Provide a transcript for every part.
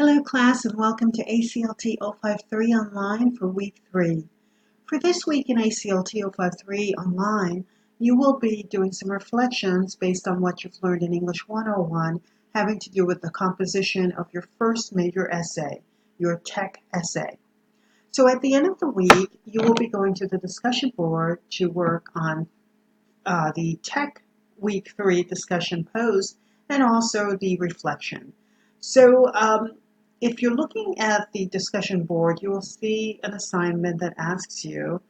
Hello class and welcome to ACLT 053 Online for week 3. For this week in ACLT 053 Online, you will be doing some reflections based on what you've learned in English 101 having to do with the composition of your first major essay, your tech essay. So at the end of the week, you will be going to the discussion board to work on the tech week 3 discussion post and also the reflection. So if you're looking at the discussion board, you will see an assignment that asks you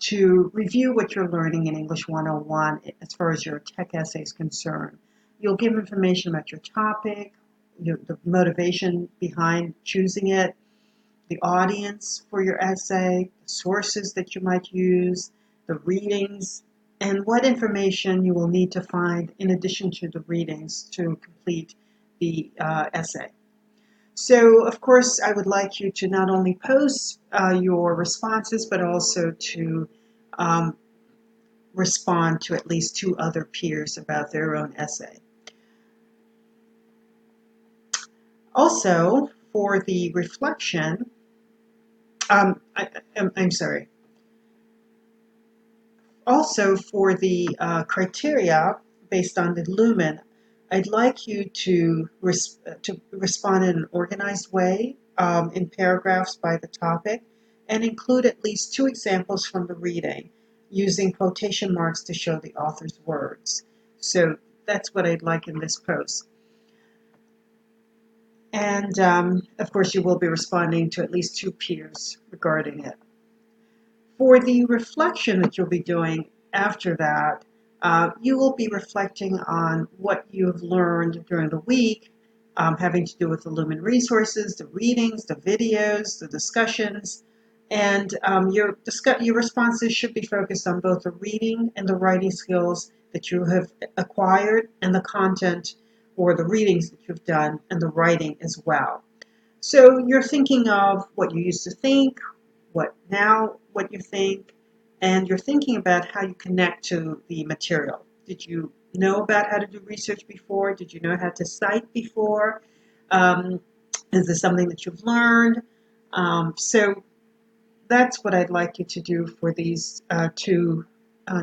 to review what you're learning in English 101 as far as your tech essay is concerned. You'll give information about your topic, the motivation behind choosing it, the audience for your essay, the sources that you might use, the readings, and what information you will need to find in addition to the readings to complete the essay. So, of course, I would like you to not only post your responses, but also to respond to at least 2 other peers about their own essay. Also, for the reflection, I'm sorry. Also, for the criteria based on the Lumen, I'd like you to respond in an organized way in paragraphs by the topic and include at least 2 examples from the reading using quotation marks to show the author's words. So that's what I'd like in this post. And of course, you will be responding to at least 2 peers regarding it. For the reflection that you'll be doing after that, you will be reflecting on what you've learned during the week, having to do with the Lumen resources, the readings, the videos, the discussions, and your responses should be focused on both the reading and the writing skills that you have acquired and the content or the readings that you've done and the writing as well. So you're thinking of what you used to think, what you think, and you're thinking about how you connect to the material. Did you know about how to do research before? Did you know how to cite before? Is this something that you've learned? So that's what I'd like you to do for these 2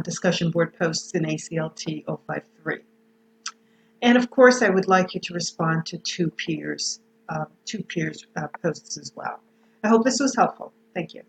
discussion board posts in ACLT 053. And of course, I would like you to respond to 2 peers posts as well. I hope this was helpful. Thank you.